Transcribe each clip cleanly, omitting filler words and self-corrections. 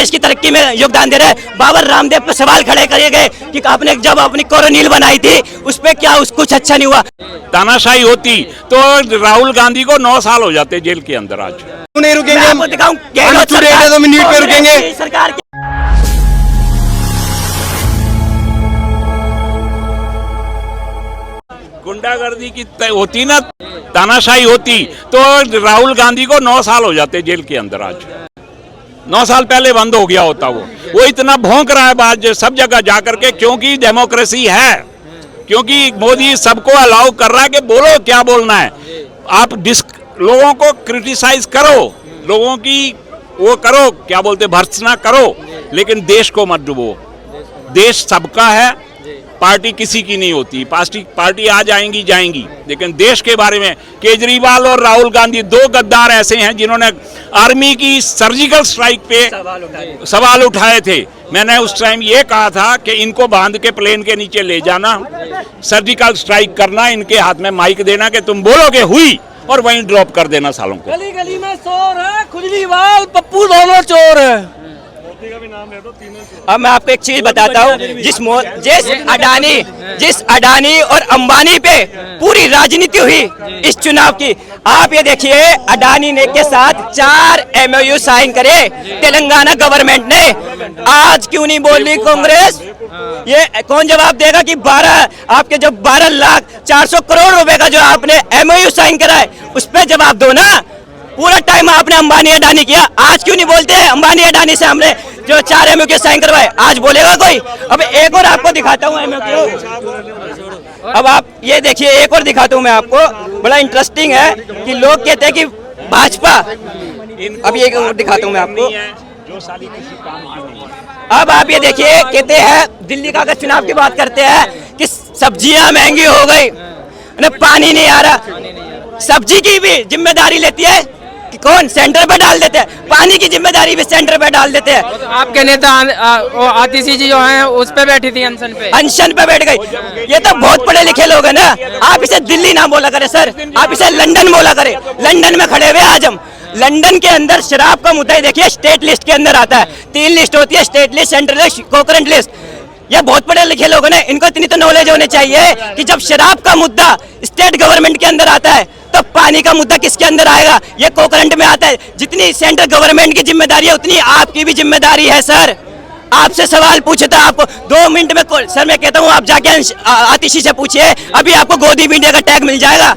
देश की तरक्की में योगदान दे रहे हैं। बाबा रामदेव पे सवाल खड़े करे गए कि आपने जब अपनी कोरोनिल बनाई थी उस पे क्या कुछ अच्छा नहीं हुआ। तानाशाही होती तो राहुल गांधी को 9 साल हो जाते जेल के अंदर। आज क्यों नहीं रुकेंगे? आपको दिखाऊं तो नीट पे रुकेंगे सरकार। गुंडागर्दी की होती ना, तानाशाही होती तो राहुल गांधी को 9 साल हो जाते जेल के अंदर। आज 9 साल पहले बंद हो गया होता। वो इतना भौंक रहा है बात सब जगह जाकर के, क्योंकि डेमोक्रेसी है, क्योंकि मोदी सबको अलाउ कर रहा है कि बोलो क्या बोलना है। आप लोगों को क्रिटिसाइज करो, लोगों की वो करो, क्या बोलते भर्त्सना करो, लेकिन देश को मत डुबो। देश सबका है, पार्टी किसी की नहीं होती। पार्टी आ जाएंगी जाएंगी, लेकिन देश के बारे में केजरीवाल और राहुल गांधी 2 गद्दार ऐसे हैं जिन्होंने आर्मी की सर्जिकल स्ट्राइक पे सवाल उठाए थे। मैंने उस टाइम ये कहा था कि इनको बांध के प्लेन के नीचे ले जाना, सर्जिकल स्ट्राइक करना, इनके हाथ में माइक देना कि तुम बोलोगे हुई, और वहीं ड्रॉप कर देना सालों को। गली गली में शोर है, खुजलीवाल पप्पू दोनों चोर है। अब मैं आपको एक चीज बताता हूँ, जिस अडानी और अंबानी पे पूरी राजनीति हुई इस चुनाव की। आप ये देखिए, अडानी ने के साथ 4 MOU साइन करे तेलंगाना गवर्नमेंट ने। आज क्यों नहीं बोल रही कांग्रेस? ये कौन जवाब देगा कि 12 लाख 400 करोड़ रुपए का जो आपने MOU साइन करा है, उस पर जवाब दो ना। पूरा टाइम आपने अंबानी अडानी किया, आज क्यों नहीं बोलते हैं? अंबानी अडानी से हमने जो 4 MOU साइन करवाए, आज बोलेगा कोई? अब एक और आपको दिखाता हूँ MOU। अब आप ये देखिए, एक और दिखाता हूँ मैं आपको, बड़ा इंटरेस्टिंग है कि लोग कहते हैं कि भाजपा। अब ये दिखाता हूँ मैं आपको। अब आप ये देखिए, कहते हैं दिल्ली का अगर चुनाव की बात करते हैं कि सब्जियां महंगी हो गई, पानी नहीं आ रहा। सब्जी की भी जिम्मेदारी लेती है कि कौन? सेंटर पे डाल देते हैं। पानी की जिम्मेदारी भी सेंटर पे डाल देते हैं। आपके नेता आतिशी जी जो हैं उस पे बैठी थी, अनशन पे बैठ गई। ये तो बहुत पढ़े लिखे लोग हैं ना। आप इसे दिल्ली ना बोला करे सर, आप इसे लंदन बोला करे। लंदन में खड़े हुए आज हम। लंदन के अंदर शराब का मुद्दा ही देखिए, स्टेट लिस्ट के अंदर आता है। 3 लिस्ट होती है, state list, central list, concurrent list. ये बहुत पढ़े लिखे लोग हैं, इनको इतनी तो नॉलेज होनी चाहिए कि जब शराब का मुद्दा स्टेट गवर्नमेंट के अंदर आता है तो पानी का मुद्दा किसके अंदर आएगा? ये कोकरेंट में आता है। जितनी सेंट्रल गवर्नमेंट की जिम्मेदारी है उतनी आपकी भी जिम्मेदारी है सर। आपसे सवाल पूछे था आपको 2 मिनट में सर मैं कहता हूँ आप जाके आतिशी से पूछिए, अभी आपको गोदी मीडिया का टैग मिल जाएगा।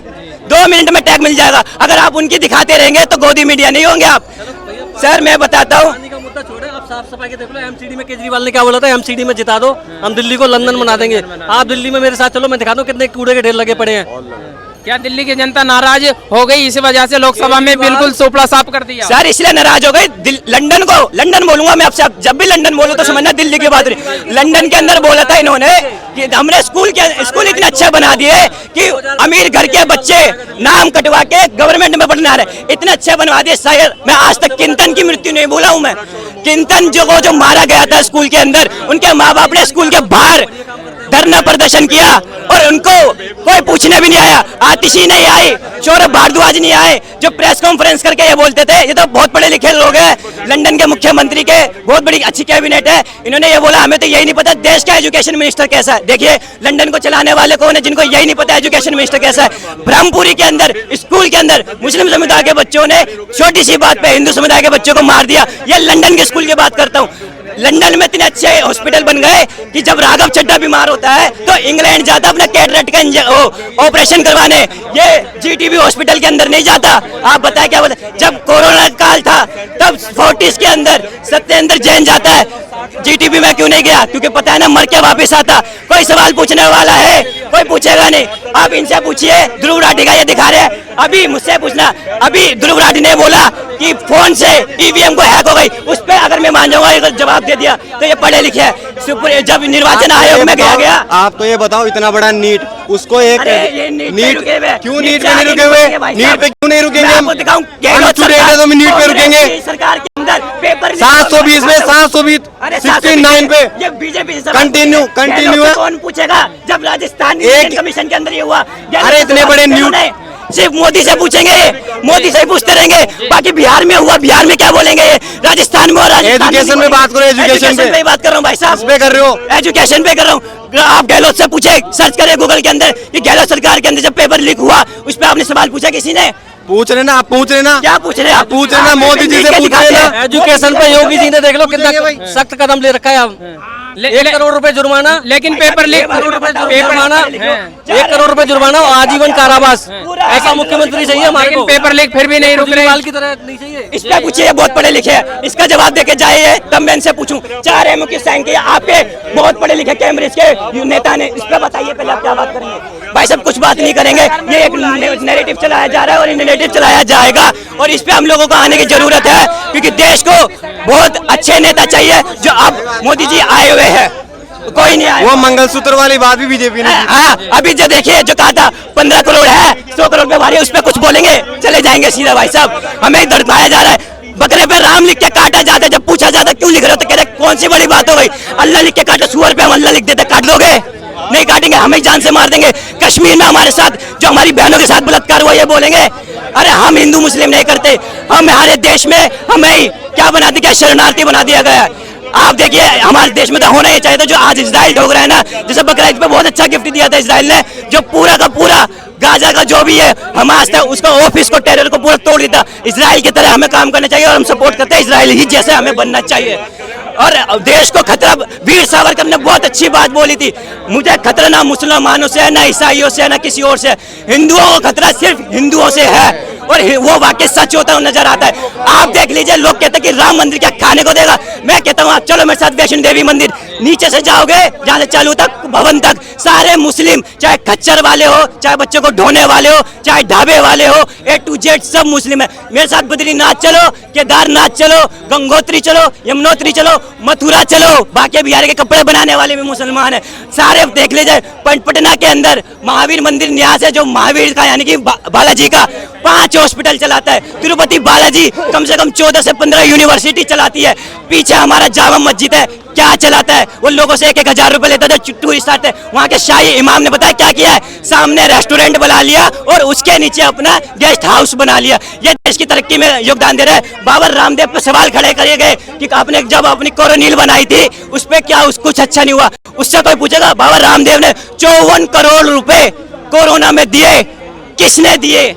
2 मिनट में टैग मिल जाएगा। अगर आप उनकी दिखाते रहेंगे तो गोदी मीडिया नहीं होंगे आप। सर मैं बताता हूँ, आप साफ सफाई के देख लो। MCD में केजरीवाल ने क्या बोला था? MCD में जिता दो, हम दिल्ली को लंदन बना देंगे। आप दिल्ली में मेरे साथ चलो, मैं दिखा दूं कितने कूड़े के ढेर लगे पड़े हैं। क्या दिल्ली की जनता नाराज हो गई? इस वजह से लोकसभा में बिल्कुल सोपड़ा साफ कर दिया। सर इसलिए नाराज हो गई। लंदन बोलूंगा मैं आपसे। जब भी लंदन बोलूं तो समझना दिल्ली की बात नहीं। लंदन के अंदर बोला था इन्होंने कि हमने स्कूल इतने अच्छे बना दिए कि अमीर घर के बच्चे नाम कटवा के गवर्नमेंट में पढ़ने आ रहे, इतने अच्छे बनवा दिए। शायद मैं आज तक किंतन की मृत्यु नहीं भूला हूं मैं। किंतन जो मारा गया था स्कूल के अंदर, उनके माँ बाप ने स्कूल के बाहर धरना प्रदर्शन किया और उनको कोई पूछने भी नहीं आया। आतिशी नहीं आई, सौरभ भारद्वाज नहीं आए, जो प्रेस कॉन्फ्रेंस करके ये बोलते थे। ये तो बहुत पढ़े लिखे लोग हैं, लंदन के मुख्यमंत्री के बहुत बड़ी अच्छी कैबिनेट है। इन्होंने ये बोला हमें तो यही नहीं पता देश का एजुकेशन मिनिस्टर कैसा है। देखिए लंदन को चलाने वाले कौन है, जिनको यही नहीं पता एजुकेशन मिनिस्टर कैसा है। ब्रह्मपुरी के अंदर स्कूल के अंदर मुस्लिम समुदाय के बच्चों ने छोटी सी बात पे हिंदू समुदाय के बच्चों को मार दिया। ये लंदन के स्कूल की बात करता हूँ। लंदन में इतने अच्छे हॉस्पिटल बन गए कि जब राघव चड्ढा बीमार होता है तो इंग्लैंड जाता अपना कैटरेक्ट का ऑपरेशन करवाने, ये GTB हॉस्पिटल के अंदर नहीं जाता। आप बताएं क्या बोलते? जब कोरोना काल था तब फोर्टिस के अंदर सत्येंद्र जैन जाता है, GTB में क्यों नहीं गया? क्योंकि पता है ना मर के वापिस आता। कोई सवाल पूछने वाला है? कोई पूछेगा नहीं। आप इनसे पूछिए, ध्रुव राठी का ये दिखा रहे हैं। अभी मुझसे पूछना, अभी ध्रुव राठी ने बोला कि फोन से EVM को हैक हो गई, उस पर अगर मैं मान जाऊंगा अगर जवाब दे दिया तो ये पढ़े लिखे हैं। जब निर्वाचन आयोग में गया आप तो ये बताओ, इतना बड़ा नीट, उसको एक नीट क्यों नीट पे नहीं रुके हुए? नीट पे क्यों नहीं रुकेंगे? तो नीट पे रुकेंगे। सरकार के अंदर पेपर 720 में 720 69 पे ये बीजेपी कंटिन्यू है। कौन पूछेगा जब राजस्थान कमीशन के अंदर ये हुआ? अरे इतने बड़े न्यूज सिर्फ मोदी से पूछेंगे, मोदी से ही पूछते रहेंगे। बाकी बिहार में हुआ, बिहार में क्या बोलेंगे, राजस्थान में, और राजस्थान एजुकेशन में बात करो, एजुकेशन पे बात कर रहा हूँ भाई साहब, इस पे कर रहे हो, एजुकेशन पे कर रहा हूँ। आप गहलोत से पूछे, सर्च करें गूगल के अंदर कि गहलोत सरकार के अंदर जब पेपर लीक हुआ उस पर आपने सवाल पूछा किसी ने? पूछ रहे ना, आप पूछ रहे ना, क्या पूछ रहे हैं? आप पूछ रहे ना, मोदी जी से पूछ रहे ना। एजुकेशन पे योगी जी ने देख लो कितना सख्त कदम ले रखा है। अब 1 करोड़ रुपए जुर्माना, लेकिन पेपर लीक, 1 करोड़ रुपए जुर्माना और आजीवन कारावास, ऐसा मुख्यमंत्री चाहिए हमारे को। पेपर लीक फिर भी नहीं रुक रहे की तरह नहीं चाहिए। इस पे पूछिए, बहुत पढ़े लिखे हैं, इसका जवाब देके जाइए तब मैं इनसे पूछूं। 4 एमओ की साइन किया आपके बहुत पढ़े लिखे कैम्ब्रिज के नेता ने, इस पे बताइए पहले आप क्या बात करेंगे? भाई सब कुछ बात नहीं करेंगे, ये एक नैरेटिव चलाया जा रहा है और ये नैरेटिव चलाया जाएगा और इस पे हम लोगों को आने की जरूरत है, क्योंकि देश को बहुत अच्छे नेता चाहिए। जो अब मोदी जी आए हुए हैं, कोई नहीं आया। वो मंगलसूत्र वाली बात भी बीजेपी ने, हाँ, अभी जो देखिए जो कहा था 15 करोड़ है, 100 करोड़ पे भारी, उस पे कुछ बोलेंगे, चले जाएंगे सीधा। भाई साहब हमें दर्शाया जा रहा है, बकरे पे राम लिख के काटा जाता है। जब पूछा जाता क्यों लिख रहे हो तो कह रहे कौन सी बड़ी बात हो गई, अल्लाह लिख के काटो, सुअर पे हम अल्लाह लिख देते, काट दोगे? नहीं काटेंगे, हमें जान से मार देंगे। कश्मीर में हमारे साथ जो हमारी बहनों के साथ बलात्कार हुआ, ये बोलेंगे? अरे हम हिंदू मुस्लिम नहीं करते, हम हमारे देश में हमें क्या बना दिया, क्या शरणार्थी बना दिया गया है। आप देखिए हमारे देश में तो होना ही चाहिए था। जो आज इजराइल ठोक रहा है ना, जैसे बकरा ईद पे बहुत अच्छा गिफ्ट दिया था इजराइल ने, जो पूरा का पूरा गाजा का जो भी है हमास था, उसका ऑफिस को, टेरर को पूरा तोड़ दिया। इजराइल की तरह हमें काम करना चाहिए और हम सपोर्ट करते हैं इजराइल ही जैसे हमें बनना चाहिए। और देश को खतरा, वीर सावरकर ने बहुत अच्छी बात बोली थी, मुझे खतरा ना मुसलमानों से है, ना ईसाइयों से है, ना किसी और से, हिंदुओं को खतरा सिर्फ हिंदुओं से है। और वो वाकई सच होता है, नजर आता है। आप देख लीजिए, लोग कहते हैं कि राम मंदिर क्या खाने को देगा, मैं कहता हूँ आप चलो मेरे साथ वैष्णो देवी मंदिर, नीचे से जाओगे जहाँ से चालू तक भवन तक, सारे मुस्लिम, चाहे खच्चर वाले हो, चाहे बच्चों को ढोने वाले हो, चाहे ढाबे वाले हो, A to Z सब मुस्लिम है। मेरे साथ बद्रीनाथ चलो, केदारनाथ चलो, गंगोत्री चलो, यमुनोत्री चलो, मथुरा चलो, बाकी बिहार के कपड़े बनाने वाले भी मुसलमान है। सारे देख लीजिए, पटना के अंदर महावीर मंदिर न्यास है, जो महावीर का यानी कि बालाजी का 5 हॉस्पिटल चलाता है। तिरुपति बालाजी कम से कम 14 से 15 यूनिवर्सिटी चलाती है। पीछे हमारा जामा मस्जिद है, क्या चलाता है? वो लोगों से 1-1 हजार रुपए लेता था, टूरिस्ट आते। वहाँ के शाही इमाम ने बताया क्या किया है, सामने रेस्टोरेंट बना लिया और उसके नीचे अपना गेस्ट हाउस बना लिया। ये देश की तरक्की में योगदान दे रहा है। बाबा रामदेव पे सवाल खड़े करे गए कि आपने जब अपनी कोरोनिल बनाई थी उस पर क्या कुछ अच्छा नहीं हुआ। उससे कोई पूछेगा, बाबा रामदेव ने 54 करोड़ रुपए कोरोना में दिए, किसने दिए?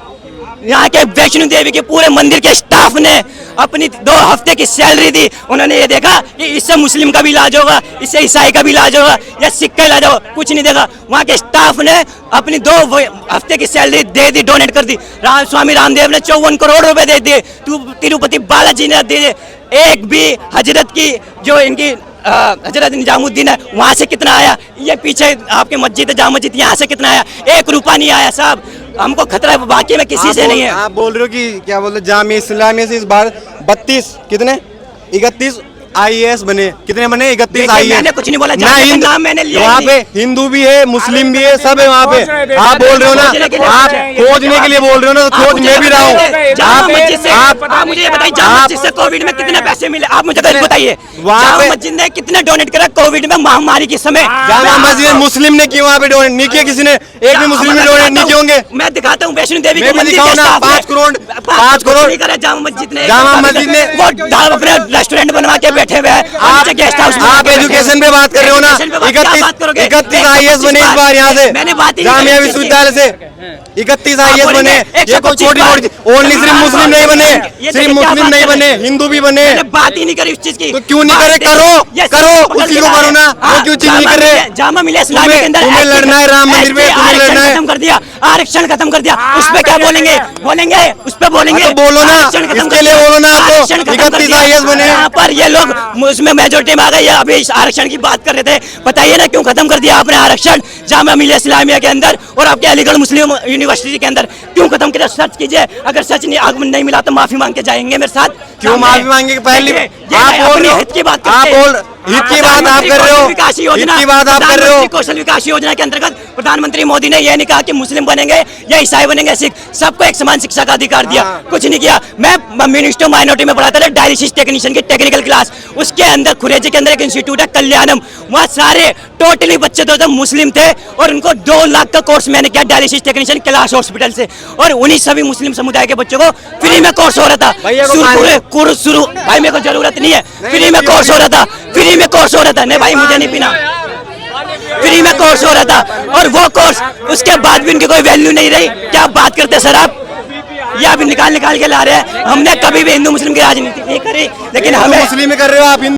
यहाँ के वैष्णो देवी के पूरे मंदिर के स्टाफ ने अपनी 2 हफ्ते की सैलरी दी। उन्होंने ये देखा कि इससे मुस्लिम का भी इलाज होगा, इससे ईसाई का भी इलाज होगा, या सिख का इलाज होगा, कुछ नहीं देखा। वहाँ के स्टाफ ने अपनी 2 हफ्ते की सैलरी दे दी, डोनेट कर दी। स्वामी रामदेव ने 54 करोड़ रुपए दे दिए, तिरुपति बालाजी ने दे दिए। एक भी हजरत की जो इनकी हजरत निजामुद्दीन है, वहाँ से कितना आया? ये पीछे आपके मस्जिद है, जामा मस्जिद, यहाँ से कितना आया? 1 रुपया नहीं आया साहब। हमको खतरा है, बाकी में किसी से नहीं है। आप बोल रहे हो कि क्या बोलते, जामिया इस्लामिया से इस बार 31 IAS बने, कितने बने? 31 IAS। मैंने कुछ नहीं बोला, नाम मैंने लिया। वहाँ पे हिंदू भी है, मुस्लिम भी है, सब है वहाँ पे। आप बोल रहे हो ना, आप खोजने के लिए बोल रहे हो ना, तो खोज मैं भी रहा हूँ। आप मुझे ये बताइए, जामा मस्जिद से कोविड में कितने पैसे मिले? आप मुझे बताइए, जामा मस्जिद ने कितने डोनेट करा कोविड में, महामारी के समय? जामा मस्जिद मुस्लिम ने किया, वहाँ पे डोनेट नहीं किया किसी ने, एक भी मुस्लिम ने डोनेट नहीं किए होंगे। मैं दिखाता हूँ वैष्णो देवी मैं भी दिखाऊँ ना, 5 करोड़ करा जामा मस्जिद ने। वो अपने रेस्टोरेंट बनवा के बैठे हुए हैं। आप एजुकेशन पे बात कर रहे हो ना, 31 IAS बने इस बार यहाँ से, जामिया विश्वविद्यालय से 31 IAS बने। ये कोई छोटी मोटी ओनली सिर्फ मुस्लिम नहीं बने, सिर्फ मुस्लिम नहीं बने, हिंदू भी बने। बात ही नहीं करी उस चीज की, तो क्यों नहीं करे? करो उसी को करो ना, वो क्यों चीज नहीं कर रहे? जामा मिलिया इस्लामिया के अंदर तुम्हें लड़ना है, राम मंदिर पे तुम्हें लड़ना है। खत्म कर दिया, आरक्षण खत्म कर दिया, उस पे क्या बोलेंगे? उस पे बोलेंगे, बोलो ना, इसके लिए बोलो ना। आपको 31 IAS बने, यहाँ पर ये लोग उसमें मेजोरिटी में आ गए। अभी आरक्षण की बात कर रहे थे, बताइए ना क्यों खत्म कर दिया आपने आरक्षण जामा मिलिया इस्लामिया के अंदर और आपके अलीगढ़ मुस्लिम यूनिवर्सिटी के अंदर? क्यों खत्म किया? सर्च कीजिए, अगर सच नहीं मिला तो माफी मांग के जाएंगे मेरे साथ। क्यों माफी मांगे? पहले हित की बात आप कर रहे हो, विकास योजना, हित की बात आप कर रहे हो। कौशल विकास योजना के अंतर्गत प्रधानमंत्री मोदी ने यह नहीं कहा कि मुस्लिम बनेंगे या ईसाई बनेंगे, सिख, सबको एक समान शिक्षा का अधिकार दिया। कुछ नहीं किया। मैं मिनिस्टर माइनॉरिटी में पढ़ाता था डायलिसिस टेक्नीशियन की टेक्निकल क्लास, उसके अंदर खुरेजी के अंदर एक इंस्टीट्यूट है कल्याणम, वहाँ सारे टोटली बच्चे तो मुस्लिम थे और उनको 2 लाख का कोर्स मैंने किया डायलिसिस टेक्नीशियन कैलाश हॉस्पिटल से, और उन्हीं सभी मुस्लिम समुदाय के बच्चों को फ्री में कोर्स हो रहा था। शुरू भाई मेरे को जरूरत नहीं है, फ्री में कोर्स हो रहा था, फ्री में कोर्स हो रहा था। नहीं भाई मुझे नहीं पीना, फ्री में कोर्स हो रहा था। और वो कोर्स उसके बाद भी उनकी कोई वैल्यू नहीं रही। क्या बात करते सर आप, ये अभी निकाल के ला रहे हैं। हमने कभी भी हिंदू मुस्लिम की राजनीति नहीं करी, लेकिन हमें मुस्लिम में कर रहे हो आप।